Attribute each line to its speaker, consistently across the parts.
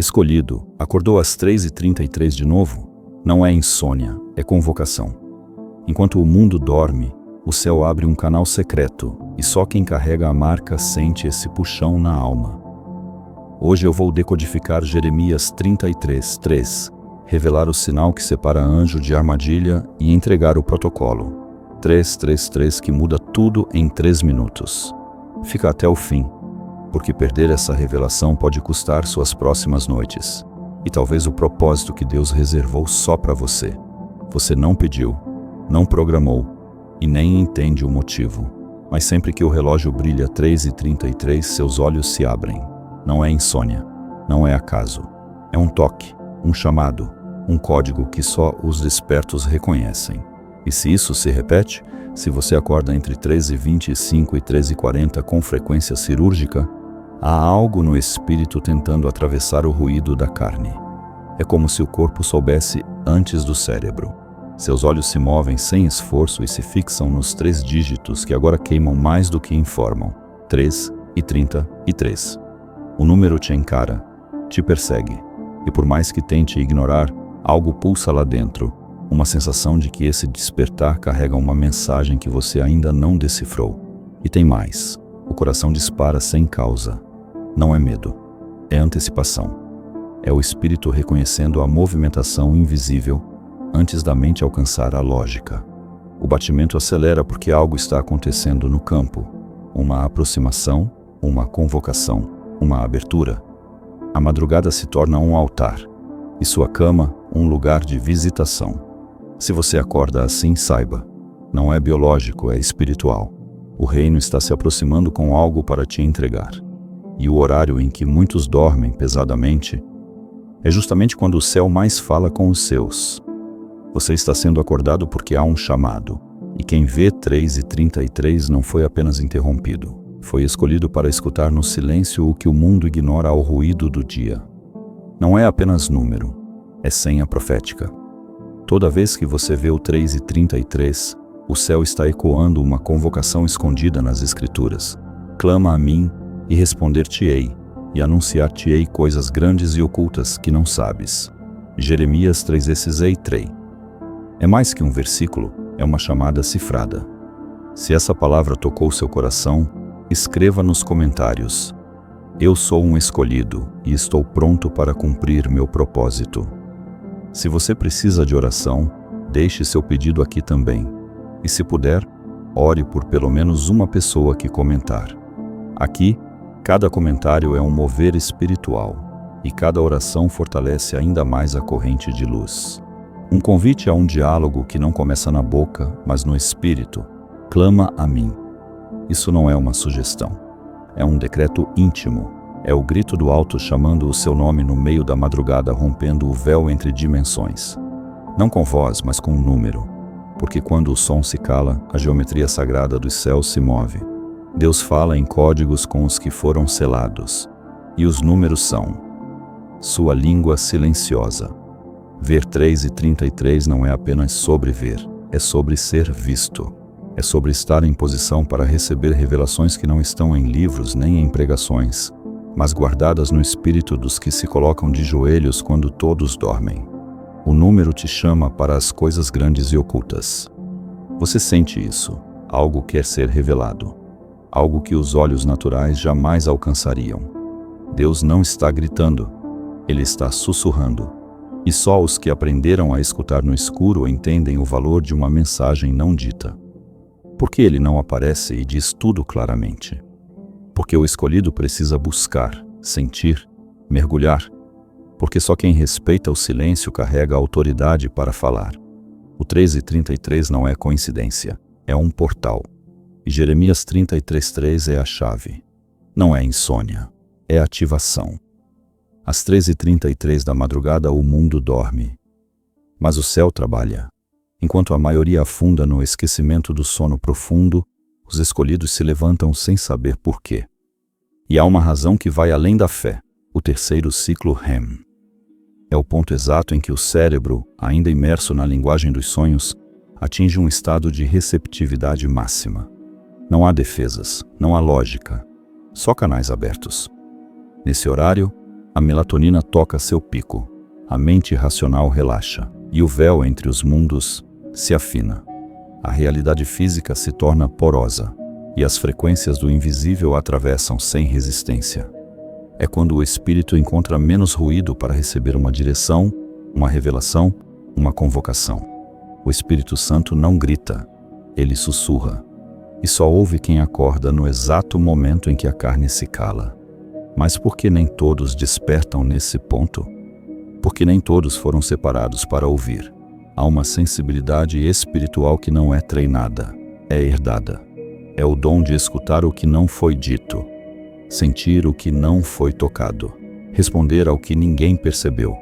Speaker 1: Escolhido, acordou às 3h33 de novo? Não é insônia, é convocação. Enquanto o mundo dorme, o céu abre um canal secreto, e só quem carrega a marca sente esse puxão na alma. Hoje eu vou decodificar Jeremias 33:3, revelar o sinal que separa anjo de armadilha e entregar o protocolo. 333 que muda tudo em 3 minutos. Fica até o fim, porque perder essa revelação pode custar suas próximas noites. E talvez o propósito que Deus reservou só para você. Você não pediu, não programou e nem entende o motivo. Mas sempre que o relógio brilha 3h33, seus olhos se abrem. Não é insônia, não é acaso. É um toque, um chamado, um código que só os despertos reconhecem. E se isso se repete, se você acorda entre 13h25 e 13h40 com frequência cirúrgica, há algo no espírito tentando atravessar o ruído da carne. É como se o corpo soubesse antes do cérebro. Seus olhos se movem sem esforço e se fixam nos 3 dígitos que agora queimam mais do que informam. 3 e 33. O número te encara, te persegue, e por mais que tente ignorar, algo pulsa lá dentro, uma sensação de que esse despertar carrega uma mensagem que você ainda não decifrou. E tem mais, o coração dispara sem causa. Não é medo, é antecipação. É o espírito reconhecendo a movimentação invisível antes da mente alcançar a lógica. O batimento acelera porque algo está acontecendo no campo. Uma aproximação, uma convocação, uma abertura. A madrugada se torna um altar, e sua cama um lugar de visitação. Se você acorda assim, saiba, não é biológico, é espiritual. O reino está se aproximando com algo para te entregar. E o horário em que muitos dormem pesadamente é justamente quando o céu mais fala com os seus. Você está sendo acordado porque há um chamado. E quem vê 3h33 não foi apenas interrompido. Foi escolhido para escutar no silêncio o que o mundo ignora ao ruído do dia. Não é apenas número, é senha profética. Toda vez que você vê o 3h33, o céu está ecoando uma convocação escondida nas Escrituras. Clama a mim e responder-te-ei, e anunciar-te-ei coisas grandes e ocultas que não sabes. Jeremias 3:3. É mais que um versículo, é uma chamada cifrada. Se essa palavra tocou seu coração, escreva nos comentários: eu sou um escolhido e estou pronto para cumprir meu propósito. Se você precisa de oração, deixe seu pedido aqui também. E se puder, ore por pelo menos uma pessoa que comentar. Aqui, cada comentário é um mover espiritual, e cada oração fortalece ainda mais a corrente de luz. Um convite a um diálogo que não começa na boca, mas no espírito. Clama a mim. Isso não é uma sugestão. É um decreto íntimo. É o grito do alto chamando o seu nome no meio da madrugada, rompendo o véu entre dimensões. Não com voz, mas com número. Porque quando o som se cala, a geometria sagrada dos céus se move. Deus fala em códigos com os que foram selados. E os números são sua língua silenciosa. Ver 3h33 não é apenas sobre ver, é sobre ser visto. É sobre estar em posição para receber revelações que não estão em livros nem em pregações, mas guardadas no espírito dos que se colocam de joelhos quando todos dormem. O número te chama para as coisas grandes e ocultas. Você sente isso, algo quer ser revelado, algo que os olhos naturais jamais alcançariam. Deus não está gritando, Ele está sussurrando. E só os que aprenderam a escutar no escuro entendem o valor de uma mensagem não dita. Por que Ele não aparece e diz tudo claramente? Porque o escolhido precisa buscar, sentir, mergulhar. Porque só quem respeita o silêncio carrega a autoridade para falar. O 3h33 não é coincidência, é um portal. E Jeremias 33:3 é a chave. Não é insônia, é ativação. Às 13h33 da madrugada o mundo dorme. Mas o céu trabalha. Enquanto a maioria afunda no esquecimento do sono profundo, os escolhidos se levantam sem saber por quê. E há uma razão que vai além da fé, o terceiro ciclo REM. É o ponto exato em que o cérebro, ainda imerso na linguagem dos sonhos, atinge um estado de receptividade máxima. Não há defesas, não há lógica, só canais abertos. Nesse horário, a A melatonina toca seu pico, a mente racional relaxa, e o véu entre os mundos se afina. A realidade física se torna porosa, e as frequências do invisível atravessam sem resistência. É quando o espírito encontra menos ruído para receber uma direção, uma revelação, uma convocação. O Espírito Santo não grita, ele sussurra. E só ouve quem acorda no exato momento em que a carne se cala. Mas por que nem todos despertam nesse ponto? Porque nem todos foram separados para ouvir. Há uma sensibilidade espiritual que não é treinada, é herdada. É o dom de escutar o que não foi dito, sentir o que não foi tocado, responder ao que ninguém percebeu.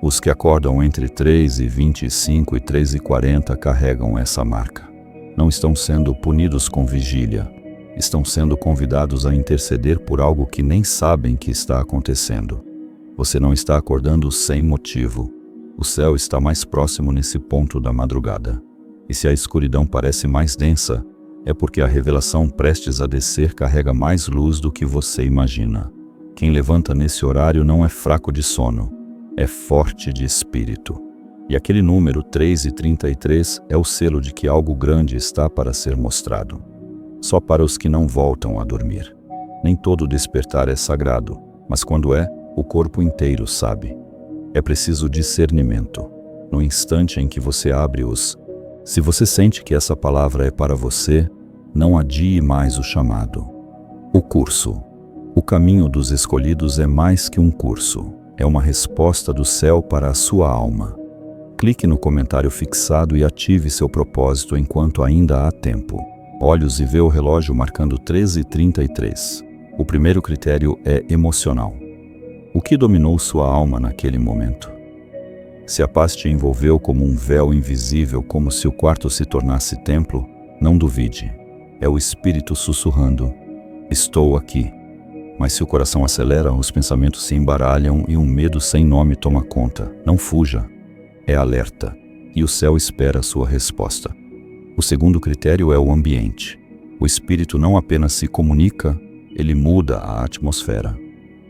Speaker 1: Os que acordam entre 3h25 e 3h40 carregam essa marca. Não estão sendo punidos com vigília, estão sendo convidados a interceder por algo que nem sabem que está acontecendo. Você não está acordando sem motivo. O céu está mais próximo nesse ponto da madrugada. E se a escuridão parece mais densa, é porque a revelação prestes a descer carrega mais luz do que você imagina. Quem levanta nesse horário não é fraco de sono, é forte de espírito. E aquele número 3h33 é o selo de que algo grande está para ser mostrado. Só para os que não voltam a dormir. Nem todo despertar é sagrado, mas quando é, o corpo inteiro sabe. É preciso discernimento. No instante em que você abre os... Se você sente que essa palavra é para você, não adie mais o chamado. O curso. O caminho dos escolhidos é mais que um curso. É uma resposta do céu para a sua alma. Clique no comentário fixado e ative seu propósito enquanto ainda há tempo. Olhos e vê o relógio marcando 13h33. O primeiro critério é emocional. O que dominou sua alma naquele momento? Se a paz te envolveu como um véu invisível, como se o quarto se tornasse templo, não duvide. É o espírito sussurrando: estou aqui. Mas se o coração acelera, os pensamentos se embaralham e um medo sem nome toma conta. Não fuja. É alerta. E o céu espera sua resposta. O segundo critério é o ambiente. O espírito não apenas se comunica, ele muda a atmosfera.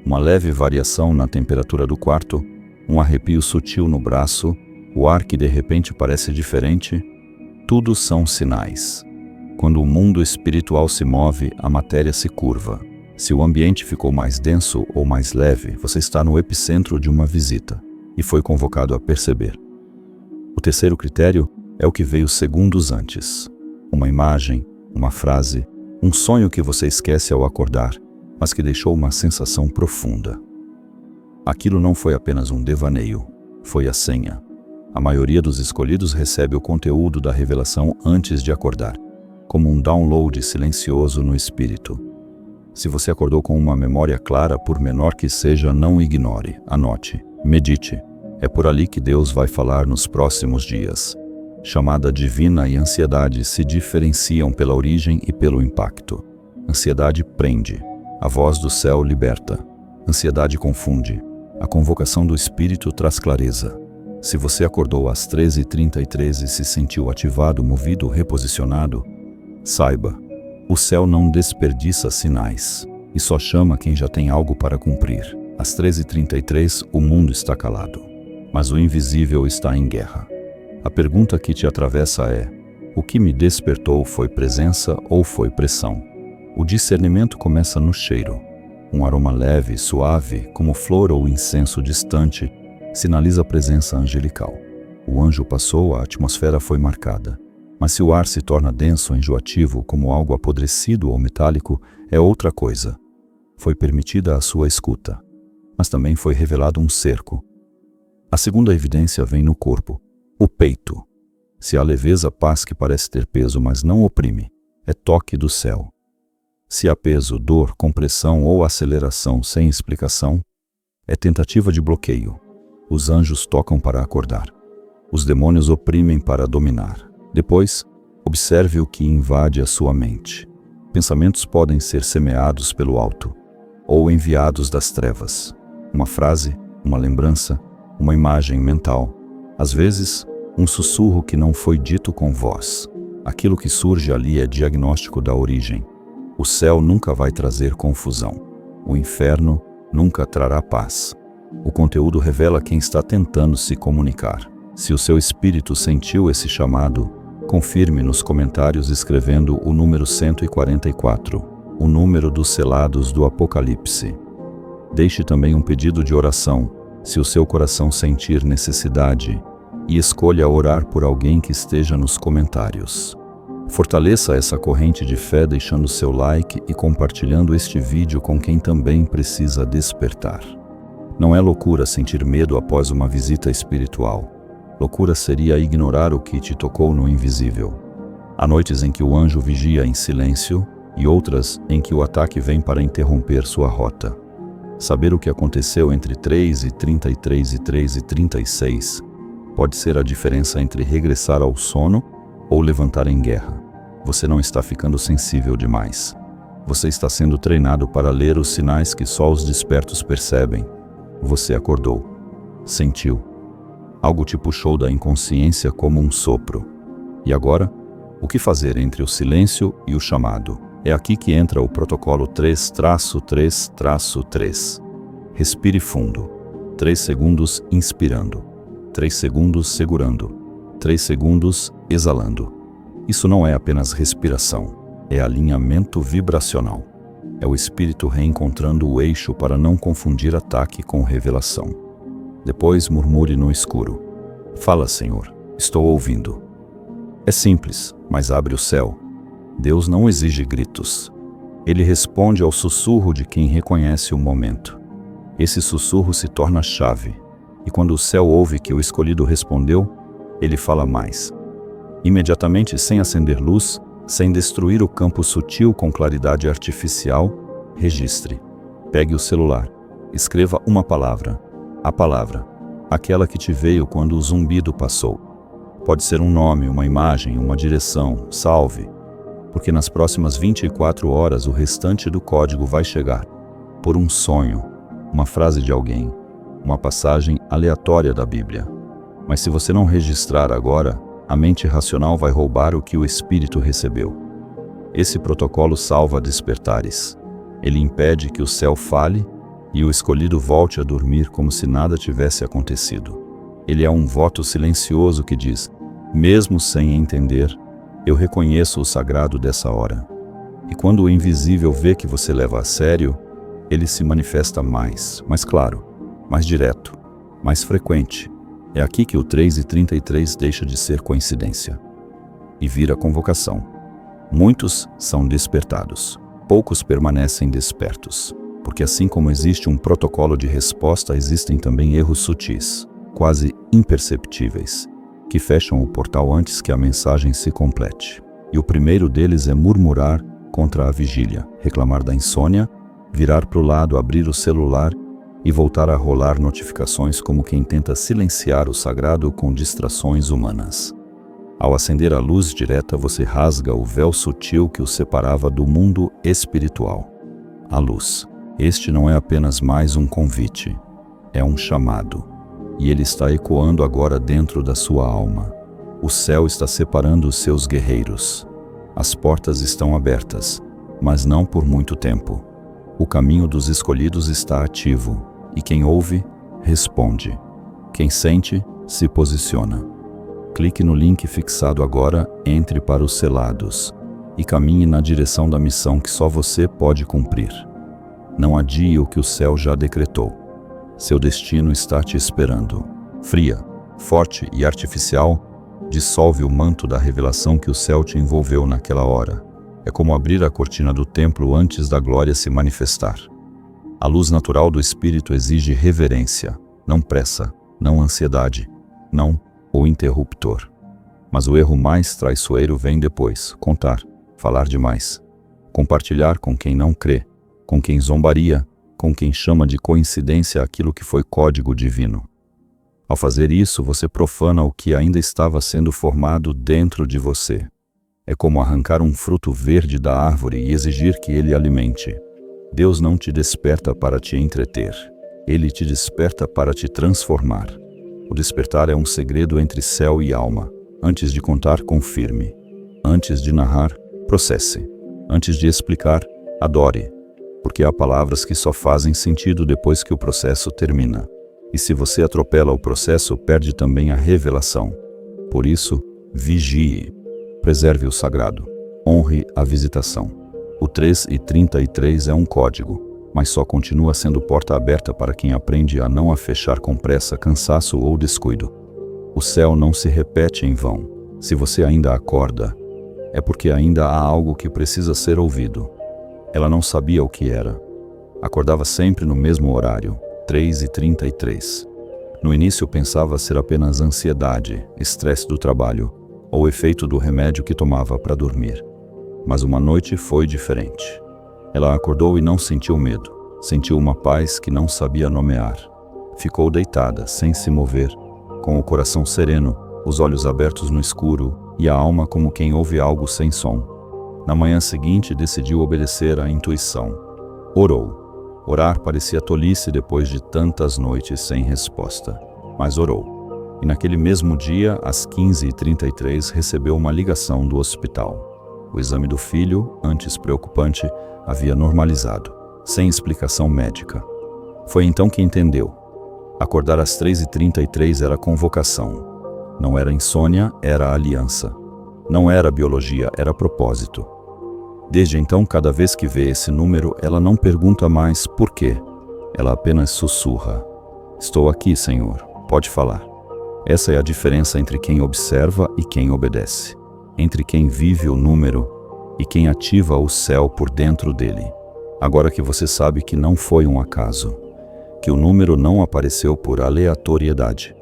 Speaker 1: Uma leve variação na temperatura do quarto, um arrepio sutil no braço, o ar que de repente parece diferente, tudo são sinais. Quando o mundo espiritual se move, a matéria se curva. Se o ambiente ficou mais denso ou mais leve, você está no epicentro de uma visita e foi convocado a perceber. O terceiro critério é o que veio segundos antes. Uma imagem, uma frase, um sonho que você esquece ao acordar, mas que deixou uma sensação profunda. Aquilo não foi apenas um devaneio, foi a senha. A maioria dos escolhidos recebe o conteúdo da revelação antes de acordar, como um download silencioso no espírito. Se você acordou com uma memória clara, por menor que seja, não ignore, anote, medite. É por ali que Deus vai falar nos próximos dias. Chamada divina e ansiedade se diferenciam pela origem e pelo impacto. Ansiedade prende. A voz do céu liberta. Ansiedade confunde. A convocação do Espírito traz clareza. Se você acordou às 13h33 e se sentiu ativado, movido, reposicionado, saiba, o céu não desperdiça sinais e só chama quem já tem algo para cumprir. Às 13h33 o mundo está calado, mas o invisível está em guerra. A pergunta que te atravessa é: o que me despertou foi presença ou foi pressão? O discernimento começa no cheiro. Um aroma leve, suave, como flor ou incenso distante, sinaliza a presença angelical. O anjo passou, a atmosfera foi marcada. Mas se o ar se torna denso, enjoativo, como algo apodrecido ou metálico, é outra coisa. Foi permitida a sua escuta, mas também foi revelado um cerco. A segunda evidência vem no corpo, o peito. Se há leveza, paz que parece ter peso, mas não oprime, é toque do céu. Se há peso, dor, compressão ou aceleração sem explicação, é tentativa de bloqueio. Os anjos tocam para acordar. Os demônios oprimem para dominar. Depois, observe o que invade a sua mente. Pensamentos podem ser semeados pelo alto ou enviados das trevas. Uma frase, uma lembrança, uma imagem mental. Às vezes, um sussurro que não foi dito com voz. Aquilo que surge ali é diagnóstico da origem. O céu nunca vai trazer confusão. O inferno nunca trará paz. O conteúdo revela quem está tentando se comunicar. Se o seu espírito sentiu esse chamado, confirme nos comentários escrevendo o número 144, o número dos selados do Apocalipse. Deixe também um pedido de oração, se o seu coração sentir necessidade, e escolha orar por alguém que esteja nos comentários. Fortaleça essa corrente de fé deixando seu like e compartilhando este vídeo com quem também precisa despertar. Não é loucura sentir medo após uma visita espiritual. Loucura seria ignorar o que te tocou no invisível. Há noites em que o anjo vigia em silêncio e outras em que o ataque vem para interromper sua rota. Saber o que aconteceu entre 3:33 e 3:36 pode ser a diferença entre regressar ao sono ou levantar em guerra. Você não está ficando sensível demais. Você está sendo treinado para ler os sinais que só os despertos percebem. Você acordou. Sentiu. Algo te puxou da inconsciência como um sopro. E agora? O que fazer entre o silêncio e o chamado? É aqui que entra o protocolo 3-3-3. Respire fundo. 3 segundos inspirando. 3 segundos segurando. 3 segundos exalando. Isso não é apenas respiração, é alinhamento vibracional. É o espírito reencontrando o eixo para não confundir ataque com revelação. Depois murmure no escuro. Fala, Senhor, estou ouvindo. É simples, mas abre o céu. Deus não exige gritos. Ele responde ao sussurro de quem reconhece o momento. Esse sussurro se torna chave, e quando o céu ouve que o escolhido respondeu, ele fala mais. Imediatamente, sem acender luz, sem destruir o campo sutil com claridade artificial, registre. Pegue o celular. Escreva uma palavra. A palavra. Aquela que te veio quando o zumbido passou. Pode ser um nome, uma imagem, uma direção. Salve. Porque nas próximas 24 horas o restante do código vai chegar. Por um sonho, uma frase de alguém, uma passagem aleatória da Bíblia. Mas se você não registrar agora, a mente racional vai roubar o que o espírito recebeu. Esse protocolo salva despertares. Ele impede que o céu fale e o escolhido volte a dormir como se nada tivesse acontecido. Ele é um voto silencioso que diz, mesmo sem entender, eu reconheço o sagrado dessa hora. E quando o invisível vê que você leva a sério, ele se manifesta mais claro, mais direto, mais frequente. É aqui que o 3:33 deixa de ser coincidência e vira convocação. Muitos são despertados, poucos permanecem despertos, porque assim como existe um protocolo de resposta, existem também erros sutis, quase imperceptíveis, que fecham o portal antes que a mensagem se complete. E o primeiro deles é murmurar contra a vigília, reclamar da insônia, virar para o lado, abrir o celular e voltar a rolar notificações como quem tenta silenciar o sagrado com distrações humanas. Ao acender a luz direta, você rasga o véu sutil que o separava do mundo espiritual. A luz. Este não é apenas mais um convite, é um chamado. E ele está ecoando agora dentro da sua alma. O céu está separando os seus guerreiros. As portas estão abertas, mas não por muito tempo. O caminho dos escolhidos está ativo, e quem ouve, responde. Quem sente, se posiciona. Clique no link fixado agora, entre para os selados, e caminhe na direção da missão que só você pode cumprir. Não adie o que o céu já decretou. Seu destino está te esperando. Fria, forte e artificial, dissolve o manto da revelação que o céu te envolveu naquela hora. É como abrir a cortina do templo antes da glória se manifestar. A luz natural do espírito exige reverência, não pressa, não ansiedade, não o interruptor. Mas o erro mais traiçoeiro vem depois: contar, falar demais, compartilhar com quem não crê, com quem zombaria, com quem chama de coincidência aquilo que foi código divino. Ao fazer isso, você profana o que ainda estava sendo formado dentro de você. É como arrancar um fruto verde da árvore e exigir que ele alimente. Deus não te desperta para te entreter. Ele te desperta para te transformar. O despertar é um segredo entre céu e alma. Antes de contar, confirme. Antes de narrar, processe. Antes de explicar, adore. Porque há palavras que só fazem sentido depois que o processo termina. E se você atropela o processo, perde também a revelação. Por isso, vigie. Preserve o sagrado. Honre a visitação. O 3 e 33 é um código, mas só continua sendo porta aberta para quem aprende a não a fechar com pressa, cansaço ou descuido. O céu não se repete em vão. Se você ainda acorda, é porque ainda há algo que precisa ser ouvido. Ela não sabia o que era. Acordava sempre no mesmo horário, 3 e 33. No início pensava ser apenas ansiedade, estresse do trabalho, ou efeito do remédio que tomava para dormir. Mas uma noite foi diferente. Ela acordou e não sentiu medo. Sentiu uma paz que não sabia nomear. Ficou deitada, sem se mover, com o coração sereno, os olhos abertos no escuro e a alma como quem ouve algo sem som. Na manhã seguinte, decidiu obedecer à intuição. Orou. Orar parecia tolice depois de tantas noites sem resposta, mas orou. E naquele mesmo dia, às 15h33, recebeu uma ligação do hospital. O exame do filho, antes preocupante, havia normalizado, sem explicação médica. Foi então que entendeu. Acordar às 3h33 era convocação. Não era insônia, era aliança. Não era biologia, era propósito. Desde então, cada vez que vê esse número, ela não pergunta mais por quê. Ela apenas sussurra. Estou aqui, Senhor. Pode falar. Essa é a diferença entre quem observa e quem obedece. Entre quem vive o número e quem ativa o céu por dentro dele. Agora que você sabe que não foi um acaso, que o número não apareceu por aleatoriedade,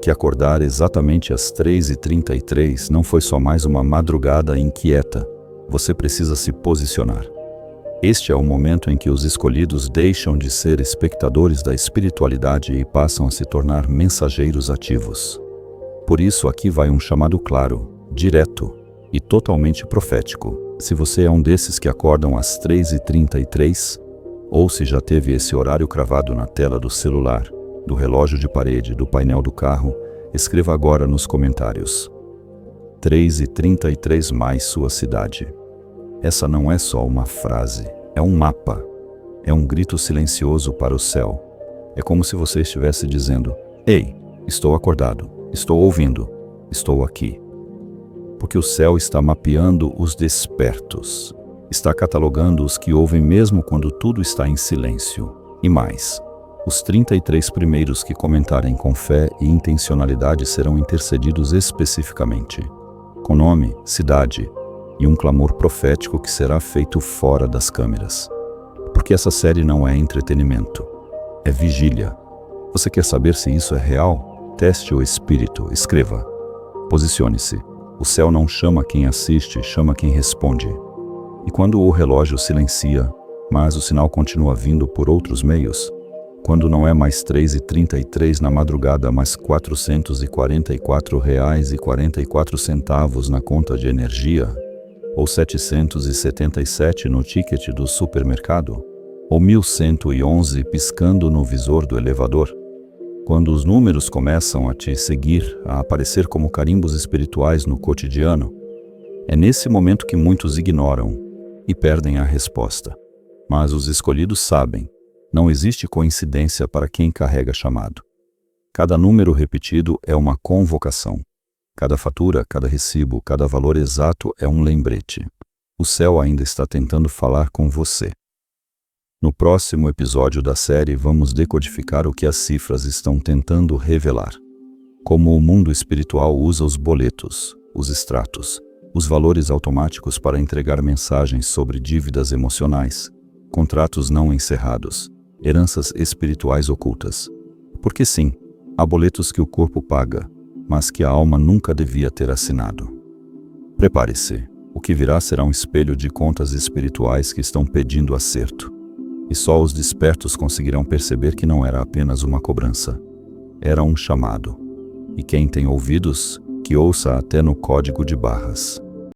Speaker 1: que acordar exatamente às 3h33 não foi só mais uma madrugada inquieta, você precisa se posicionar. Este é o momento em que os escolhidos deixam de ser espectadores da espiritualidade e passam a se tornar mensageiros ativos. Por isso aqui vai um chamado claro, direto e totalmente profético. Se você é um desses que acordam às 3h33, ou se já teve esse horário cravado na tela do celular, do relógio de parede, do painel do carro, escreva agora nos comentários. 3h33 mais sua cidade. Essa não é só uma frase, é um mapa. É um grito silencioso para o céu. É como se você estivesse dizendo: ei, estou acordado, estou ouvindo, estou aqui. Porque o céu está mapeando os despertos. Está catalogando os que ouvem mesmo quando tudo está em silêncio. E mais, os 33 primeiros que comentarem com fé e intencionalidade serão intercedidos especificamente, com nome, cidade e um clamor profético que será feito fora das câmeras. Porque essa série não é entretenimento, é vigília. Você quer saber se isso é real? Teste o espírito, escreva. Posicione-se. O céu não chama quem assiste, chama quem responde. E quando o relógio silencia, mas o sinal continua vindo por outros meios, quando não é mais 3h33 na madrugada, mas R$ 444,44 na conta de energia, ou 777 no ticket do supermercado, ou 1111 piscando no visor do elevador. Quando os números começam a te seguir, a aparecer como carimbos espirituais no cotidiano, é nesse momento que muitos ignoram e perdem a resposta. Mas os escolhidos sabem, não existe coincidência para quem carrega chamado. Cada número repetido é uma convocação. Cada fatura, cada recibo, cada valor exato é um lembrete. O céu ainda está tentando falar com você. No próximo episódio da série, vamos decodificar o que as cifras estão tentando revelar. Como o mundo espiritual usa os boletos, os extratos, os valores automáticos para entregar mensagens sobre dívidas emocionais, contratos não encerrados, heranças espirituais ocultas. Porque sim, há boletos que o corpo paga, mas que a alma nunca devia ter assinado. Prepare-se, o que virá será um espelho de contas espirituais que estão pedindo acerto. E só os despertos conseguirão perceber que não era apenas uma cobrança, era um chamado. E quem tem ouvidos, que ouça até no código de barras.